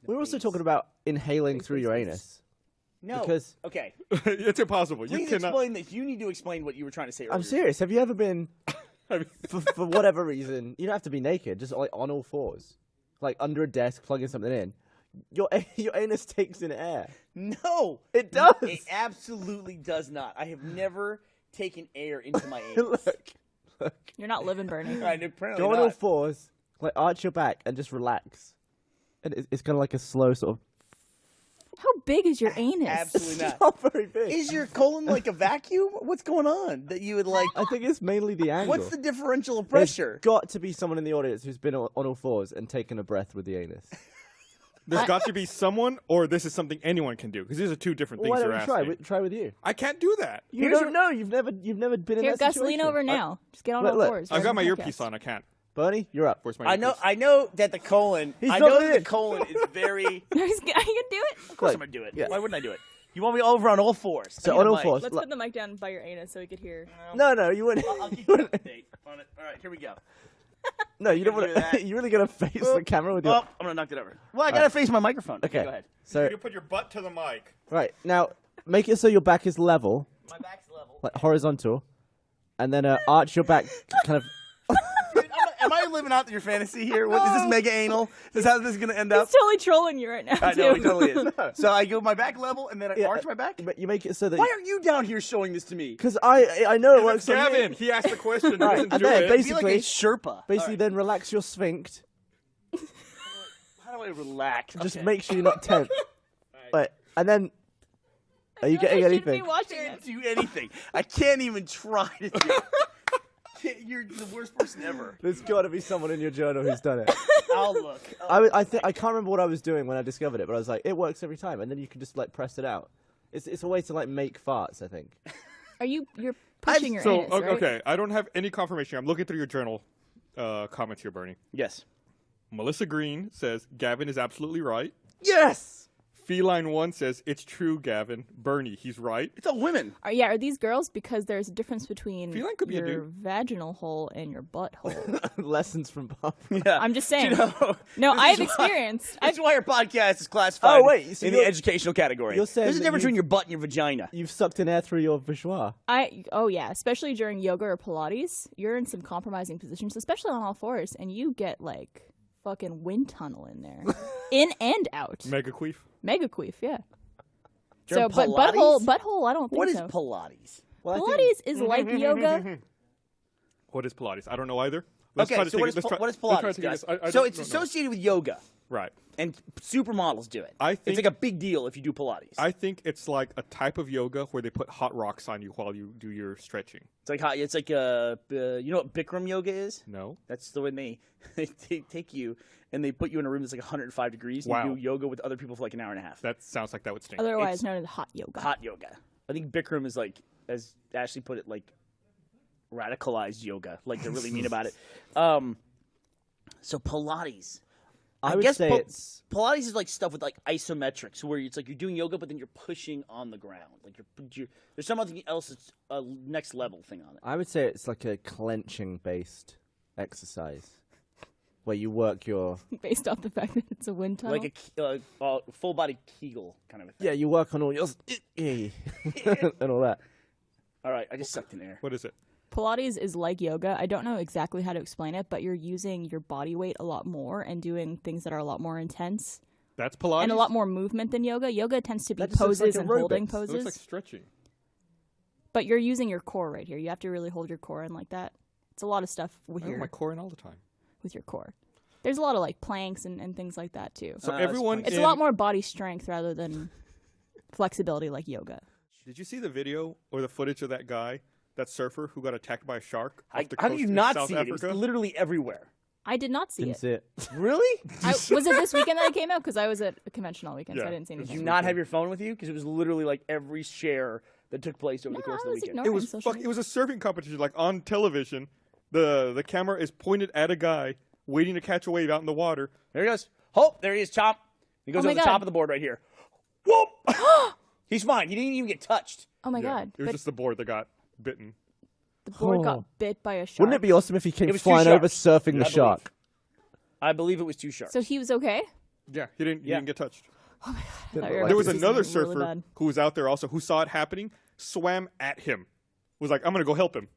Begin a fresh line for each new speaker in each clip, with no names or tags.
We're also talking about inhaling through your anus.
No.
Because
okay.
It's impossible.
Please
you cannot.
explain this. You need to explain what you were trying to say earlier.
I'm serious. Have you ever been, for whatever reason, you don't have to be naked, just like on all fours, like under a desk, plugging something in. Your anus takes in air.
No,
it does.
It absolutely does not. I have never taken air into my anus.
Look.
You're not living, Burnie.
Right, apparently
Go on
not.
all fours, like arch your back and just relax. And it's kind of like a slow sort of.
How big is your anus?
Absolutely not.
It's not very big.
Is your colon like a vacuum? What's going on that you would like?
I think it's mainly the angle.
What's the differential of pressure?
There's got to be someone in the audience who's been on all fours and taken a breath with the anus.
There's got to be someone, or this is something anyone can do, because these are two different things
Why don't
you're
we try?
asking.
Try with you.
I can't do that.
You don't know. You've never been in
Here,
that
Gus,
situation.
lean over now. Just get on all
Look,
fours.
I've got my
Podcast.
earpiece on. I can't.
Bernie, you're up.
Where's my
I know that the colon.
He's
I
not
know that
in.
the colon is very.
Are you gonna do it?
Of course I'm gonna do it.
Yeah.
Why wouldn't I do it? You want me over on all fours?
So
I need
on
a
all
mic.
fours.
Let's put the mic down by your anus so we could hear.
No, you wouldn't.
I'll keep you up to date on it. All right, here we go.
No, you don't
You're
want
gonna do
to.
that.
You really gonna face the camera with your.
Oh, I'm gonna knock it over. Well, I gotta face my microphone.
Okay.
Go ahead.
So
You put your butt to the mic.
right now, make it so your back is level,
My back's level.
like horizontal, and then arch your back kind of.
Dude, am I living out your fantasy here? What, is this mega anal? Is how this is gonna end up?
He's totally trolling you right now,
I know
too.
he totally is. So I go my back level and then I arch my back.
But you make it so that.
Why aren't you down here showing this to me?
Because I know it works on
Gavin,
me.
he asked the question.
Right,
Listen
and
to
then
it.
I feel like
basically-
a Sherpa.
Basically,
All right.
then relax your sphinx.
How do I relax?
Just
Okay.
make sure you're not tense. Right, and then. Are you
I
getting
shouldn't
anything?
be watching
Can't
this.
do anything. I can't even try to do it. You're the worst person ever.
There's got to be someone in your journal who's done it.
I'll look.
I can't remember what I was doing when I discovered it, but I was like, it works every time, and then you can just like press it out. It's a way to like make farts, I think.
You're pushing your
So,
anus, right?
okay, I don't have any confirmation. I'm looking through your journal comments here, Bernie.
Yes.
Melissa Green says, Gavin is absolutely right.
Yes.
Feline 1 says, it's true, Gavin. Bernie, he's right.
It's all women.
Are these girls? Because there's a difference between
Feline could be a
your
dude.
vaginal hole and your butthole.
Lessons from Bob.
Yeah.
I'm just saying.
You know,
No,
this
I've
is why-
experienced.
That's why our podcast is classified
Oh, wait, so
in the
you're-
educational category.
you're saying
There's a
that
difference
you-
between your butt and your vagina.
You've sucked in air through your vagina.
Oh yeah, especially during yoga or Pilates, you're in some compromising positions, especially on all fours, and you get like fucking wind tunnel in there, in and out.
Mega queef.
Mega queef, yeah.
During
So, but
Pilates?
butthole, I don't think
What is
so.
Pilates?
Well,
Pilates is like yoga.
What is Pilates? I don't know either.
Okay, so what is Pilates, guys? So it's associated with yoga,
Right.
and supermodels do it.
I
it's
think-
like a big deal if you do Pilates.
I think it's like a type of yoga where they put hot rocks on you while you do your stretching.
It's like you know what Bikram yoga is?
No?
That's the when they take you and they put you in a room that's like 105 degrees and
Wow.
you do yoga with other people for like an hour and a half.
That sounds like that would stink.
Otherwise
It's
known as hot yoga.
Hot yoga. I think Bikram is like, as Ashley put it, like radicalized yoga. Like they're really mean about it. So Pilates.
I would say it's
Pilates is like stuff with like isometrics, where it's like you're doing yoga, but then you're pushing on the ground. Like there's something else that's a next level thing on it.
I would say it's like a clenching based exercise where you work your
Based off the fact that it's a wind tunnel.
Like a full body Kegel kind of a thing.
yeah you work on all your and all that.
All right, I just sucked in air.
What is it?
Pilates is like yoga. I don't know exactly how to explain it, but you're using your body weight a lot more and doing things that are a lot more intense
That's Pilates?
and a lot more movement than yoga. Yoga tends to be
That just looks
poses
like
and holding
aerobics.
It looks
poses.
like stretching.
But you're using your core right here. You have to really hold your core in like that. It's a lot of stuff with
I hold my
your
core in all the time.
core. There's a lot of like planks and things like that too.
So
that's
everyone
funny.
It's a lot more body strength rather than flexibility like yoga.
Did you see the video or the footage of that guy, that surfer who got attacked by a shark? Off the
How do
coast
you
of
not
South
see it? It was
Africa?
literally everywhere.
I did not see
Didn't
it.
see it.
Really?
Was it this weekend that it came out? Because I was at a convention all weekend, so
Yeah.
I didn't see
Did
anything.
you not have your phone with you? Because it was literally like every share that took place over
No,
the course
I
of the
was
weekend.
ignoring
It was
social
it was a surfing competition, like on television. The camera is pointed at a guy waiting to catch a wave out in the water.
There he goes. Oh, there he is, Chomp. He goes
Oh my
over the
God.
top of the board right here. Whoop! He's fine. He didn't even get touched.
Oh my
Yeah.
god!
It was
But
just the board that got bitten.
the board
Oh.
got bit by a shark.
Wouldn't it be awesome if he came
It was two
flying over
sharks,
surfing the
I believe.
shark?
I believe it was 2 sharks.
So he was okay.
Yeah, he didn't get touched.
There
There was another
really
surfer
bad.
who was out there also who saw it happening, swam at him, was like, "I'm gonna go help him."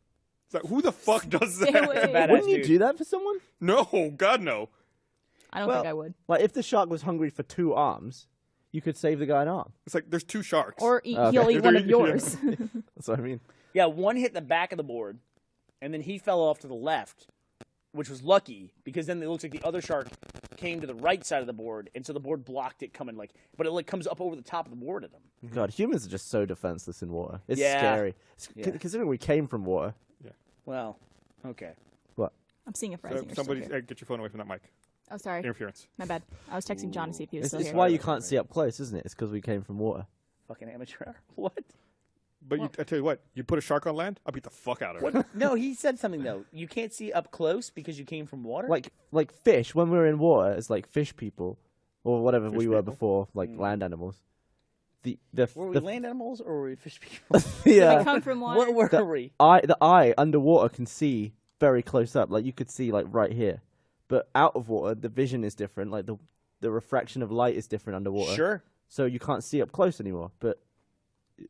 It's like, who the fuck does
Stay
that?
away.
Badass
Wouldn't you
dude.
do that for someone?
No, God no.
I don't
Well-
think I would.
Like, if the shark was hungry for 2 arms, you could save the guy an arm.
It's like there's 2 sharks.
Or
Okay.
he'll eat one of
Yeah.
yours.
That's what I mean.
Yeah, one hit the back of the board, and then he fell off to the left, which was lucky because then it looks like the other shark came to the right side of the board, and so the board blocked it coming but it comes up over the top of the board at him.
God, humans are just so defenseless in water. It's
Yeah.
scary.
Yeah.
Considering we came from water.
Well, okay.
What?
I'm seeing if Rising
Somebody
still here.
get your phone away from that mic.
Oh, sorry.
Interference.
My bad. I was texting John to see if he was
It's,
still
it's
here.
why you can't see up close, isn't it? It's because we came from water.
Fucking amateur. What?
But I tell you what, you put a shark on land, I'll beat the fuck out of it.
No, he said something though. You can't see up close because you came from water.
Like fish, when we're in water, it's like fish people, or whatever we were
people?
before, like land animals. The
were we
the
land animals or were we fish people?
They
yeah,
come from water.
What were we?
the eye underwater can see very close up. Like you could see like right here, but out of water, the vision is different. Like the refraction of light is different underwater.
Sure.
So you can't see up close anymore, but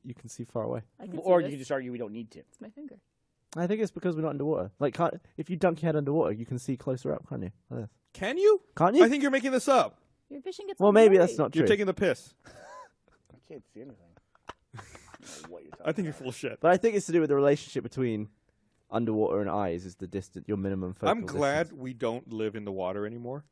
you can see far away.
I can see
Or you
this.
can just argue we don't need to.
It's my finger.
I think it's because we're not underwater. Like, if you dunk your head underwater, you can see closer up, can't you? Like this.
Can you?
Can't you?
I think you're making this up.
Your fishing gets
Well,
all
maybe
blurry.
that's not true.
You're taking the piss.
I can't see anything. I don't know what you're talking
I think you're full of shit.
But I think it's to do with the relationship between underwater and eyes is the distance, your minimum focal
I'm glad
distance.
we don't live in the water anymore.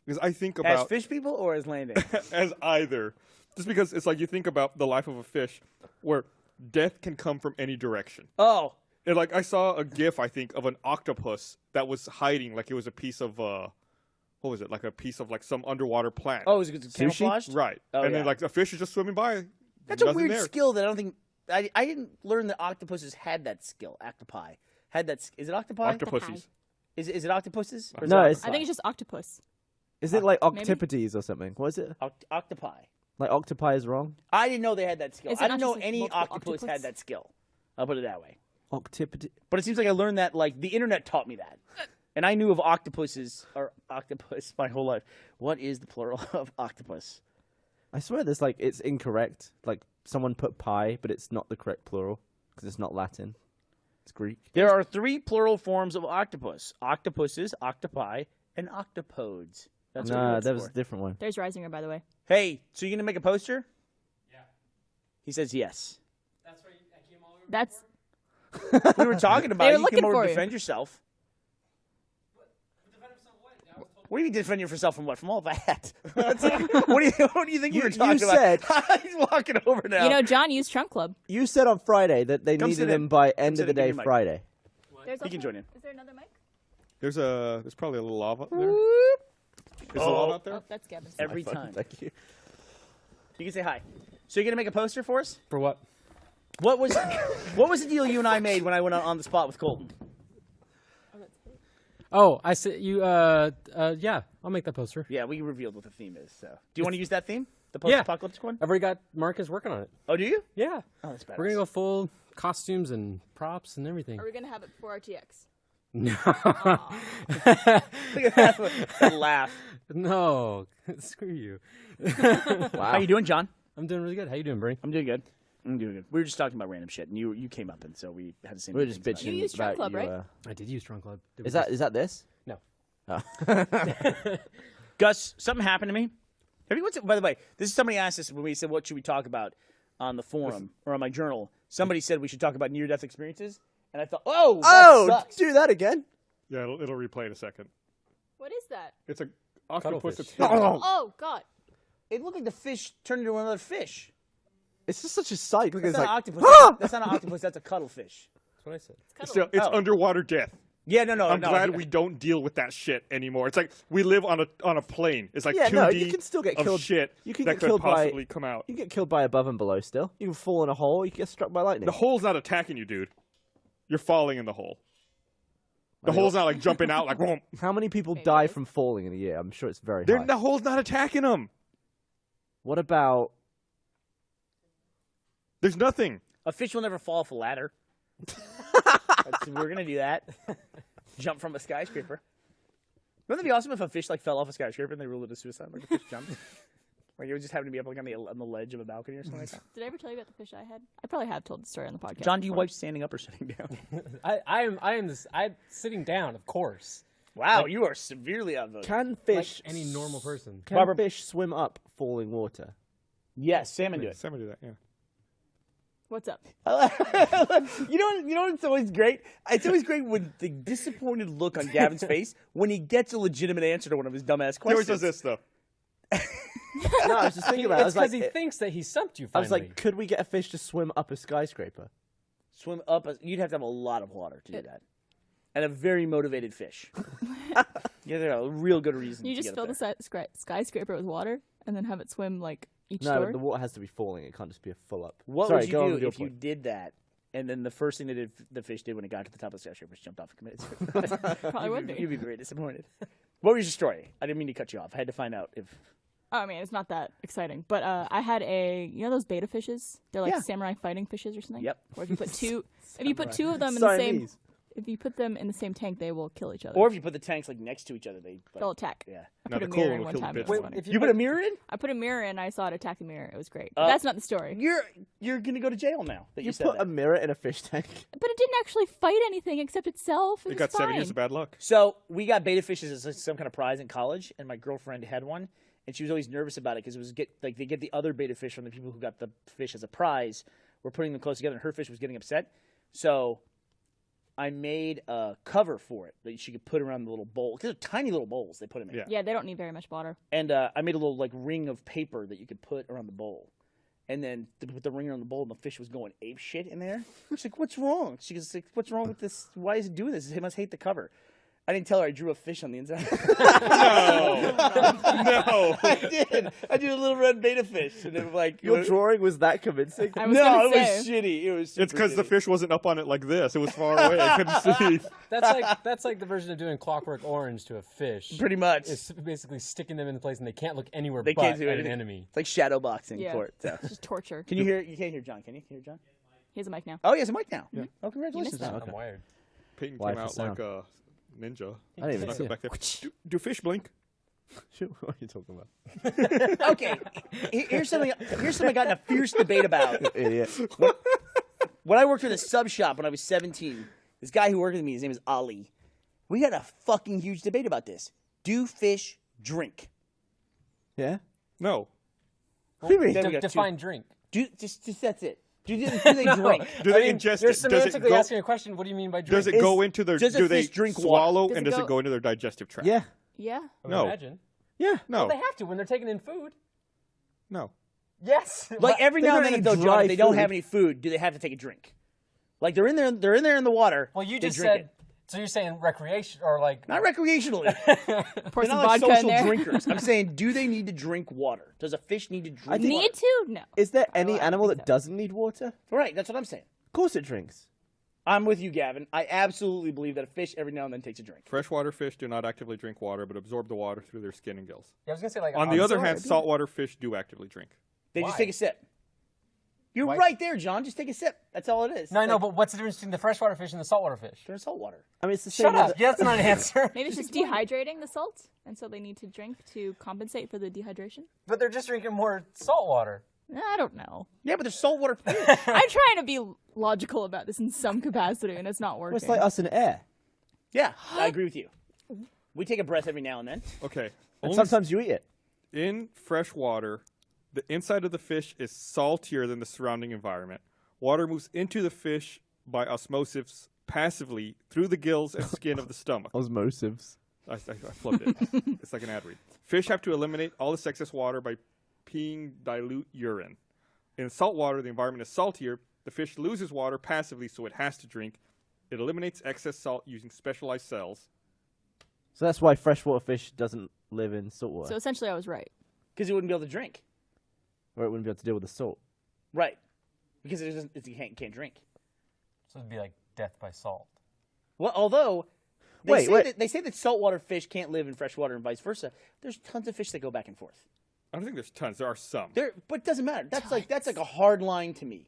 Because I think
As
about
fish people or as land animals?
as either. Just because it's like you think about the life of a fish where death can come from any direction.
Oh,
And like I saw a gif, I think, of an octopus that was hiding like it was a piece of what was it? Like a piece of like some underwater plant.
is it camouflaged?
Right.
Oh,
and
yeah.
then like a fish is just swimming by.
That's a
nothing
weird
there.
skill that I don't think I didn't learn that octopuses had that skill. Octopi had that. Is it octopi?
Octopuses.
Is it octopuses? Or is
No,
it
it's-
I think it's just octopus.
Is it like
Maybe?
octopodes or something? What is it?
octopi.
Like octopi is wrong?
I didn't know they had that skill.
Is it
I
not
didn't know
just, like,
any
multiple
octopus
octopus?
had that skill. I'll put it that way.
Octopode.
But it seems like I learned that like the internet taught me that. And I knew of octopuses or octopus my whole life. What is the plural of octopus?
I swear there's like, it's incorrect. Like someone put pi, but it's not the correct plural because it's not Latin. It's Greek.
There are 3 plural forms of octopus: octopuses, octopi, and octopodes. That's what
Nah,
it
that
looks
was a
for.
different one.
There's Risinger, by the way.
Hey, so you gonna make a poster? Yeah. He says yes.
That's
We were talking about
They
it.
were
You
looking
came over
for
to
you.
defend yourself. What do you mean defend yourself from what? From all that? what do you think we
You-
were talking
you
about? He's walking over now.
you know, John used Trunk Club.
You said on Friday that they
Come sit
needed
in.
them by end
sit
of the
in, give
day
me a mic.
Friday.
There's
He can join in.
Is there another mic?
There's probably a little lava up there. Is there lava out there?
Oh, that's Gavin's.
Every
Fine,
time.
Thank you.
You can say hi. So you're gonna make a poster for us?
For what?
What was the deal you and I made when I went on the spot with Colton?
Oh, I said you. Yeah, I'll make that poster.
Yeah, we revealed what the theme is. So, do you want to use that theme? The
Yeah.
post-apocalyptic one?
I've already got Marcus working on it.
Oh, do you?
Yeah,
Oh, that's bad.
we're gonna go full costumes and props and everything.
Are we gonna have it before RTX?
No,
Look at that laugh.
no, screw you.
How you doing, John?
I'm doing really good. How you doing, Bree?
I'm doing good. I'm doing good. We were just talking about random shit, and you came up, and so we had the same.
We were just
things about
bitching
You used Trunk
about
Club,
you.
right?
I did use Trunk Club.
Is that this?
No.
Oh.
Gus, something happened to me. By the way, this is somebody asked us when we said what should we talk about on the forum or on my journal. Somebody said we should talk about near-death experiences, and I thought, that sucks.
do that again?
Yeah, it'll replay in a second.
What is that?
It's a octopus
Cuttlefish.
that's hidden.
Oh God.
It looked like the fish turned into another fish.
It's just such a sight. Look,
That's
it's
not
like,
an octopus. That's not an octopus. That's a cuttlefish.
That's what I said.
Still, it's
Oh.
underwater death.
Yeah, no.
I'm glad we don't deal with that shit anymore. It's like we live on a plane. It's like
Yeah,
2D
no, you can still get
of
killed.
shit
You can
that
get
could
killed by-
possibly come out.
You can get killed by above and below still. You can fall in a hole. You can get struck by lightning.
The hole's not attacking you, dude. You're falling in the hole. The
I mean,
hole's not like jumping out like, whoa.
How many people
Maybe
die
it is.
from falling in a year? I'm sure it's very high.
The hole's not attacking them.
What about...
There's nothing.
A fish will never fall off a ladder. We're gonna do that. Jump from a skyscraper. Wouldn't it be awesome if a fish like fell off a skyscraper and they ruled it a suicide, like a fish jumped? Like it would just happen to be up like on the ledge of a balcony or something like that.
Did I ever tell you about the fish I had? I probably have told the story on the podcast.
John, do you
before.
wipe standing up or sitting down?
I'm sitting down, of course.
Wow, you are severely outvoted.
Can fish
Like any normal person.
Can
Barbara-
fish swim up falling water?
Yes, salmon do it.
Salmon do that, yeah.
What's up?
You know what's always great? It's always great when the disappointed look on Gavin's face when he gets a legitimate answer to one of his dumbass
He always
questions.
does this, though.
No, I was just thinking about it. I
It's
was like,
because he thinks that he stumped you
I
finally.
was like, could we get a fish to swim up a skyscraper?
Swim up, you'd have to have a lot of water to do that. And a very motivated fish. Yeah, there are a real good reason
You
to
just
get up
fill
there.
the skyscraper with water and then have it swim like each
No,
story?
the water has to be falling. It can't just be a full up.
What
Sorry,
would you
go on
do
with your
if you
point.
did that, and then the first thing that the fish did when it got to the top of the skyscraper was jumped off and committed suicide?
Probably would be.
You'd be very disappointed. What was your story? I didn't mean to cut you off. I had to find out if...
Oh, I mean, it's not that exciting. But I had you know those beta fishes? They're like
Yeah.
samurai fighting fishes or something?
Yep.
Or if you put two of them in the same...
Siamese.
If you put them in the same tank, they will kill each other.
Or if you put the tanks like next to each other,
they'll attack.
Yeah.
I
Now
put a
the cool
mirror
one
in
will
one
kill the
time.
beta
It was
one.
funny.
if
You put a mirror in?
I put a mirror in. I saw it attack the mirror. It was great. But that's not the story.
You're gonna go to jail now that you
You
said
put
that.
a mirror in a fish tank.
But it didn't actually fight anything except itself. It
It
was
got
fine.
7 years of bad luck.
So we got beta fishes as like some kind of prize in college, and my girlfriend had one, and she was always nervous about it because it was they get the other beta fish from the people who got the fish as a prize. We're putting them close together, and her fish was getting upset. So I made a cover for it that she could put around the little bowl. Because they're tiny little bowls they put them in.
Yeah.
Yeah, they don't need very much water.
And I made a little like ring of paper that you could put around the bowl. And then to put the ring around the bowl, and the fish was going ape shit in there. She's like, "What's wrong?" She goes, like, "What's wrong with this? Why is it doing this? It must hate the cover." I didn't tell her I drew a fish on the inside.
No.
I did. I drew a little red beta fish, and it was like
Your drawing was that convincing?
I was
no,
gonna
it
say.
was shitty. It was.
It's because the
shitty.
fish wasn't up on it like this. It was far away. I couldn't see.
That's like the version of doing Clockwork Orange to a fish.
Pretty much.
It's basically sticking them in place and they can't look anywhere
They
but
can't do
at an
anything.
enemy.
It's like shadow boxing
Yeah.
for it. So.
It's just torture.
Can you hear? You can't hear John, can you? Can you hear John?
He has a mic now.
Oh, he has a mic now. Oh, congratulations!
missed that.
John.
Okay.
I'm wired.
Peyton
Why
came
for
out
sound?
like a ninja.
I didn't even
Snuck
see
it
it.
back there. Do fish blink?
Shoot, what are you talking about?
Okay, here's something. I got in a fierce debate about.
Idiot.
When I worked at a sub shop when I was 17, this guy who worked with me, his name is Ali. We had a fucking huge debate about this. Do fish drink?
Yeah?
No.
What do you mean?
Then we got
Define drink.
Just that's it. Do they drink?
Do they ingest
You're
it? Does it
semantically
go?
asking a question. What do you mean by drink?
Does it go into their?
does a
Do they
fish drink water?
swallow
Does
and
it
does
go-
it go into their digestive tract?
Yeah.
Yeah.
I would
No.
imagine.
Yeah.
No.
Well, they have to when they're taking in food.
No.
Yes.
Like every
They're
now and
gonna
then,
eat
though, John,
dry
if they don't
food.
have any food, do they have to take a drink? Like they're in there in the water.
Well, you
they
just
drink
said.
it.
So you're saying recreation or like?
Not recreationally.
Pour
They're
some
not like
vodka in
social
there.
drinkers. I'm saying, do they need to drink water? Does a fish need to drink
Need
water?
to? No.
Is there
I
any
don't
animal
think
that
so.
doesn't need water?
Right, that's what I'm saying.
Of course it drinks.
I'm with you, Gavin. I absolutely believe that a fish every now and then takes a drink.
Freshwater fish do not actively drink water, but absorb the water through their skin and gills.
Yeah, I was gonna say like.
On the other
absorb,
hand,
yeah.
saltwater fish do actively drink.
They just
Why?
take a sip. You're
Why?
right there, John. Just take a sip. That's all it is.
No, I know,
Like,
but what's the difference between the freshwater fish and the saltwater fish?
they're in salt water.
I mean, it's the
Shut
same
up.
with
Yeah, that's not an answer.
Maybe it's just dehydrating the salt, and so they need to drink to compensate for the dehydration.
But they're just drinking more salt water.
I don't know.
Yeah, but there's saltwater fish.
I'm trying to be logical about this in some capacity, and it's not
Well,
working.
it's like us in air.
Yeah, I agree with you. We take a breath every now and then.
Okay.
And
Only
sometimes you eat it.
in fresh water, the inside of the fish is saltier than the surrounding environment. Water moves into the fish by osmosis passively through the gills and skin of the stomach.
Osmosis.
I flipped it. It's like an ad read. Fish have to eliminate all this excess water by peeing dilute urine. In salt water, the environment is saltier. The fish loses water passively, so it has to drink. It eliminates excess salt using specialized cells.
So that's why freshwater fish doesn't live in saltwater.
So essentially, I was right.
Because it wouldn't be able to drink.
Or it wouldn't be able to deal with the salt.
Right. Because it can't drink.
So it'd be like death by salt.
Well, although
Wait.
they say that saltwater fish can't live in freshwater and vice versa. There's tons of fish that go back and forth.
I don't think there's tons. There are some.
But it doesn't matter. That's like a hard line to me.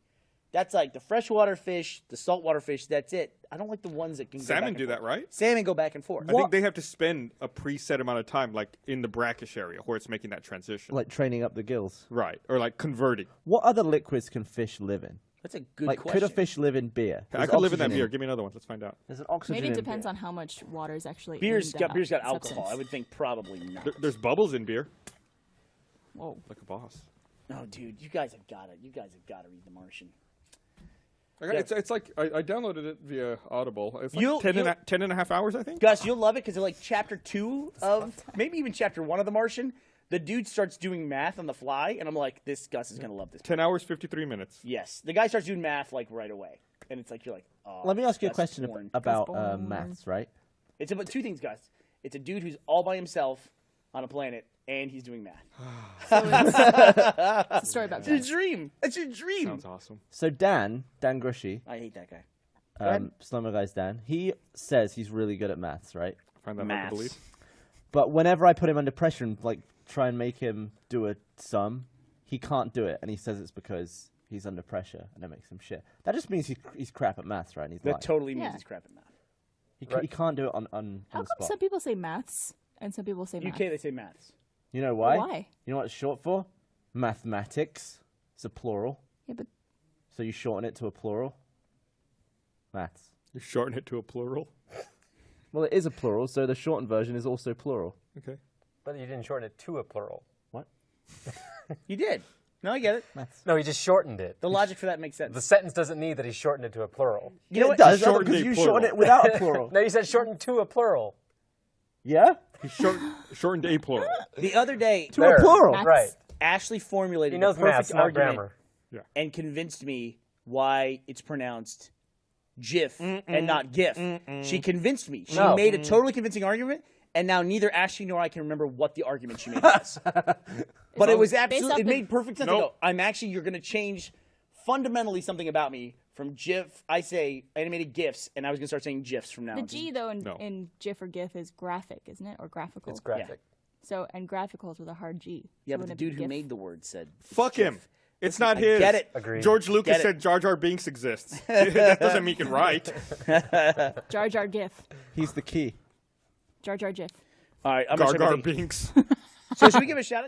That's like the freshwater fish, the saltwater fish. That's it. I don't like the ones that can.
Salmon
go back
do
and
that,
forth.
right?
Salmon go back and forth.
I think they have to spend a preset amount of time, like in the brackish area, where it's making that transition.
Like training up the gills.
Right, or like converting.
What other liquids can fish live in?
That's a good
Like,
question.
could a fish live in beer?
I
There's
could live in that
oxygen
beer. Give me another one. Let's find out.
There's an oxygen
Maybe it
in
depends
beer.
on how much water is actually
Beer's
in
got
that
alcohol.
substance.
I would think probably not.
There's bubbles in beer.
Whoa.
Like a boss.
No, dude, you guys have got to. You guys have got to read The Martian.
It's like I downloaded it via Audible. It's like
You'll-
10 and a half hours, I think.
Gus, you'll love it because like chapter 2 of maybe even chapter 1 of The Martian, the dude starts doing math on the fly, and I'm like, this Gus is gonna love this.
10 hours, 53 minutes.
Yes, the guy starts doing math like right away, and it's like you're like, oh.
Let me ask you a
Gus
question
Born.
about
Born.
maths, right?
It's about two things, Gus. It's a dude who's all by himself on a planet, and he's doing math.
So it's a story about
It's your
Gus.
dream. That's your dream.
Sounds awesome.
So Dan Grushy,
I hate that guy. ahead.
Slumber Guys Dan, he says he's really good at maths, right?
I find that hard to
Maths.
believe.
But whenever I put him under pressure and like try and make him do a sum, he can't do it, and he says it's because he's under pressure, and that makes him shit. That just means he's crap at maths, right? And he's
That
lying.
totally means
Yeah.
he's crap at math.
He can't do it on
How
the
come
spot.
some people say maths and some people say math?
UK, they say maths.
You know why?
Why?
You know what it's short for? Mathematics. It's a plural.
Yeah, but
So you shorten it to a plural. Maths.
You shorten it to a plural.
Well, it is a plural, so the shortened version is also plural.
Okay.
But you didn't shorten it to a plural.
What?
You did. No, I get it.
Maths.
No, he just shortened it.
The logic for that makes sense.
The sentence doesn't need that he shortened it to a plural.
You know
it
what?
does,
shortened
because
a
you
plural.
shorten it without a plural.
No, you said shortened to a plural.
Yeah?
He shortened a plural.
The other day,
To a plural.
Maths.
Right.
Ashley formulated
He knows
the perfect
maths, not
argument
grammar.
and convinced me why it's pronounced GIF and not GIF. She convinced me. She
No.
made a totally convincing argument, and now neither Ashley nor I can remember what the argument she made was. But it was
off
absolutely, it
the-
made perfect sense. I
Nope.
go, you're going to change fundamentally something about me from GIF. I say animated GIFs, and I was going to start saying GIFs from now
the
on.
G though in,
No.
in GIF or GIF is graphic, isn't it, or graphical?
It's graphic.
So and graphic is with a hard G.
Yeah,
So
but the
wouldn't it be
dude who
GIF?
made the word said,
Fuck
GIF.
him. It's not
I
his.
get it.
Agreed.
George Lucas
Get it.
said Jar Jar Binks exists. That doesn't make it right.
Jar Jar GIF.
He's the key.
Jar Jar GIF.
All right, I'm
Gar
going to
Gar
start
Binks.
So should we give a shout out?